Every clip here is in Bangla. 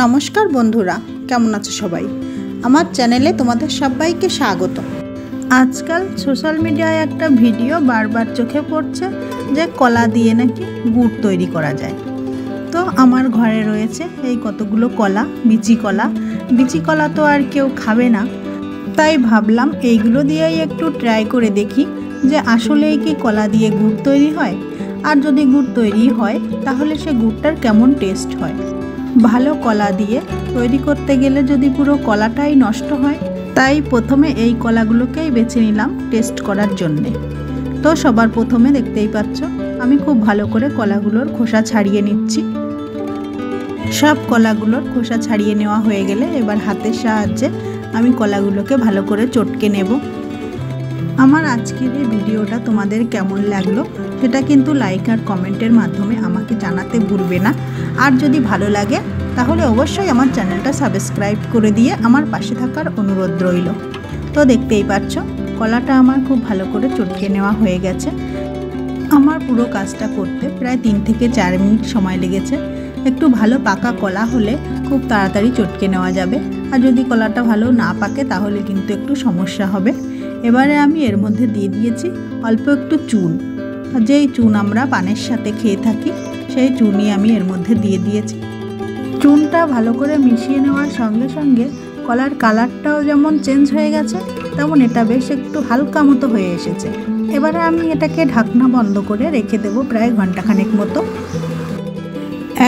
নমস্কার বন্ধুরা, কেমন আছো সবাই? আমার চ্যানেলে তোমাদের সবাইকে স্বাগত। আজকাল সোশ্যাল মিডিয়ায় একটা ভিডিও বারবার চোখে পড়ছে যে কলা দিয়ে নাকি গুড় তৈরি করা যায়। তো আমার ঘরে রয়েছে এই কতগুলো কলা, বিচি কলা তো আর কেউ খাবে না, তাই ভাবলাম এইগুলো দিয়েই একটু ট্রাই করে দেখি যে আসলেই কি কলা দিয়ে গুড় তৈরি হয়, আর যদি গুড় তৈরি হয় তাহলে সে গুড়টার কেমন টেস্ট হয়। ভালো কলা দিয়ে তৈরি করতে গেলে যদি পুরো কলাটাই নষ্ট হয়, তাই প্রথমে এই কলাগুলোকেই বেছে নিলাম টেস্ট করার জন্যে। তো সবার প্রথমে দেখতেই পাচ্ছ আমি খুব ভালো করে কলাগুলোর খোসা ছাড়িয়ে নিচ্ছি। সব কলাগুলোর খোসা ছাড়িয়ে নেওয়া হয়ে গেলে এবার হাতের সাহায্যে আমি কলাগুলোকে ভালো করে চটকে নেব। আমার আজকের এই ভিডিওটা তোমাদের কেমন লাগলো সেটা কিন্তু লাইক আর কমেন্টের মাধ্যমে আমাকে জানাতে ভুলবে না। আর যদি ভালো লাগে তাহলে অবশ্যই আমার চ্যানেলটা সাবস্ক্রাইব করে দিয়ে আমার পাশে থাকার অনুরোধ রইল। তো দেখতেই পাচ্ছ কলাটা আমার খুব ভালো করে চটকে নেওয়া হয়ে গেছে। আমার পুরো কাজটা করতে প্রায় 3 থেকে 4 মিনিট সময় লেগেছে। একটু ভালো পাকা কলা হলে খুব তাড়াতাড়ি চটকে নেওয়া যাবে, আর যদি কলাটা ভালো না পাকে তাহলে কিন্তু একটু সমস্যা হবে। এবারে আমি এর মধ্যে দিয়ে দিয়েছি অল্প একটু চুন, যেই চুন আমরা পানের সাথে খেয়ে থাকি সেই চুনই আমি এর মধ্যে দিয়ে দিয়েছি। চুনটা ভালো করে মিশিয়ে নেওয়ার সঙ্গে সঙ্গে কলার কালারটাও যেমন চেঞ্জ হয়ে গেছে, তেমন এটা বেশ একটু হালকা মতো হয়ে এসেছে। এবারে আমি এটাকে ঢাকনা বন্ধ করে রেখে দেবো প্রায় ঘন্টাখানেক মতো।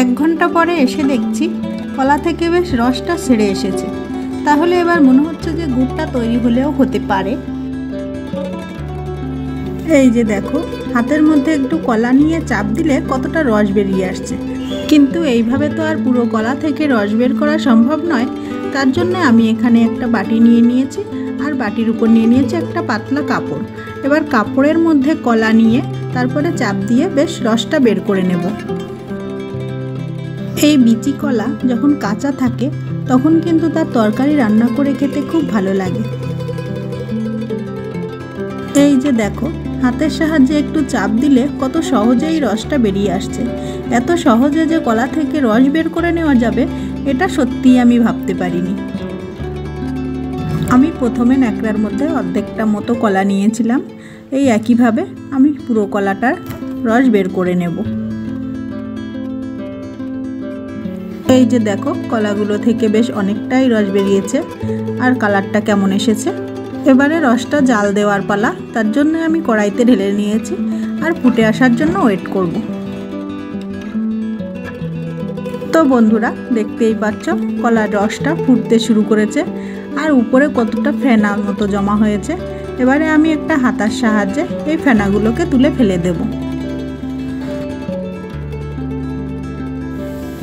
1 ঘন্টা পরে এসে দেখছি কলা থেকে বেশ রসটা ছেড়ে এসেছে। তাহলে এবার মনে হচ্ছে যে গুড়টা তৈরি হলেও হতে পারে। এই যে দেখো, হাতের মধ্যে একটু কলা নিয়ে চাপ দিলে কতটা রস বেরিয়ে আসছে। কিন্তু এইভাবে তো আর পুরো কলা থেকে রস বের করা সম্ভব নয়। তার জন্য আমি এখানে একটা বাটি নিয়ে নিয়েছি, আর বাটির উপর নিয়ে নিয়েছি একটা পাতলা কাপড়। এবার কাপড়ের মধ্যে কলা নিয়ে তারপরে চাপ দিয়ে বেশ রসটা বের করে নেব। এই বিচি কলা যখন কাঁচা থাকে তখন কিন্তু তার তরকারি রান্না করে খেতে খুব ভালো লাগে। এই যে দেখো, হাতের সাহায্যে একটু চাপ দিলে কত সহজেই রসটা বেরিয়ে আসছে। এত সহজে যে কলা থেকে রস বের করে নেওয়া যাবে এটা সত্যিই আমি ভাবতে পারিনি। আমি প্রথমে ন্যাকড়ার মধ্যে অর্ধেকটা মতো কলা নিয়েছিলাম। এই একইভাবে আমি পুরো কলাটার রস বের করে নেব। এই যে দেখো, কলাগুলো থেকে বেশ অনেকটাই রস বেরিয়েছে, আর কালারটা কেমন এসেছে। এবারে রসটা জাল দেওয়ার পালা, তার জন্য আমি কড়াইতে ঢেলে নিয়েছি আর ফুটে আসার জন্য ওয়েট করব। তো বন্ধুরা দেখতেই পাচ্ছ কলার রসটা ফুটতে শুরু করেছে, আর উপরে কতটা ফেনার মতো জমা হয়েছে। এবারে আমি একটা হাতার সাহায্যে এই ফেনাগুলোকে তুলে ফেলে দেব।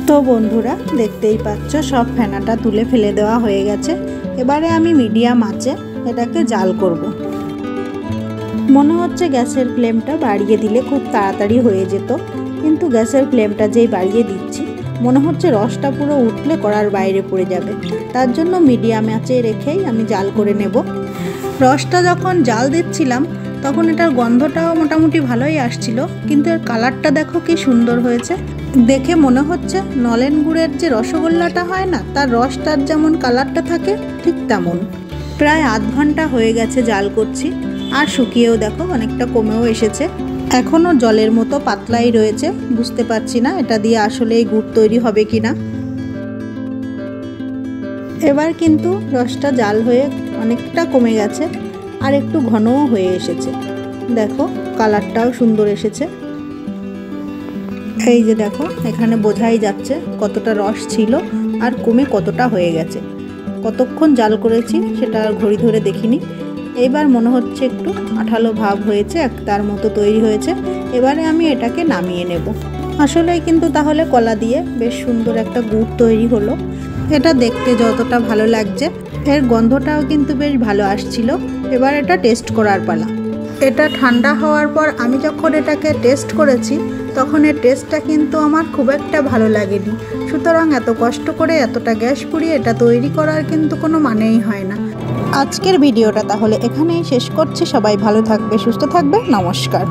তো বন্ধুরা দেখতেই পাচ্ছ সব ফেনাটা তুলে ফেলে দেওয়া হয়ে গেছে। এবারে আমি মিডিয়াম আঁচে এটাকে জাল করব। মনে হচ্ছে গ্যাসের ফ্লেমটা বাড়িয়ে দিলে খুব তাড়াতাড়ি হয়ে যেত, কিন্তু গ্যাসের ফ্লেমটা যেই বাড়িয়ে দিচ্ছি মনে হচ্ছে রসটা পুরো উঠলে কড়ার বাইরে পড়ে যাবে। তার জন্য মিডিয়াম আঁচে রেখেই আমি জাল করে নেব। রসটা যখন জাল দিচ্ছিলাম তখন এটার গন্ধটাও মোটামুটি ভালোই আসছিল, কিন্তু এর কালারটা দেখো কি সুন্দর হয়েছে। দেখে মনে হচ্ছে নলেন গুড়ের যে রসগোল্লাটা হয় না, তার রসটার যেমন কালারটা থাকে ঠিক তেমন। প্রায় আধ ঘন্টা হয়ে গেছে জাল করছি, আর শুকিয়েও দেখো অনেকটা কমেও এসেছে। এখনও জলের মতো পাতলাই রয়েছে। বুঝতে পারছি না এটা দিয়ে আসলে এই গুড় তৈরি হবে কি না। এবার কিন্তু রসটা জাল হয়ে অনেকটা কমে গেছে, আর একটু ঘনও হয়ে এসেছে। দেখো কালারটাও সুন্দর এসেছে। এই যে দেখো, এখানে বোঝাই যাচ্ছে কতটা রস ছিল আর কমে কতটা হয়ে গেছে। কতক্ষণ জাল করেছি সেটা আর ঘড়ি ধরে দেখিনি। এবার মনে হচ্ছে একটু আঠালো ভাব হয়েছে, তার মতো তৈরি হয়েছে। এবারে আমি এটাকে নামিয়ে নেব। আসলেই কিন্তু তাহলে কলা দিয়ে বেশ সুন্দর একটা গুড় তৈরি হলো। এটা দেখতে যতটা ভালো লাগছে এর গন্ধটাও কিন্তু বেশ ভালো আসছিল। এবার এটা টেস্ট করার পালা। এটা ঠান্ডা হওয়ার পর আমি যখন এটাকে টেস্ট করেছি তখন এর টেস্টটা কিন্তু আমার খুব একটা ভালো লাগেনি। সুতরাং এত কষ্ট করে এতটা গ্যাস পুড়িয়ে এটা তৈরি করার কিন্তু কোনো মানেই হয় না। আজকের ভিডিওটা তাহলে এখানেই শেষ করছি। সবাই ভালো থাকবে, সুস্থ থাকবে। নমস্কার।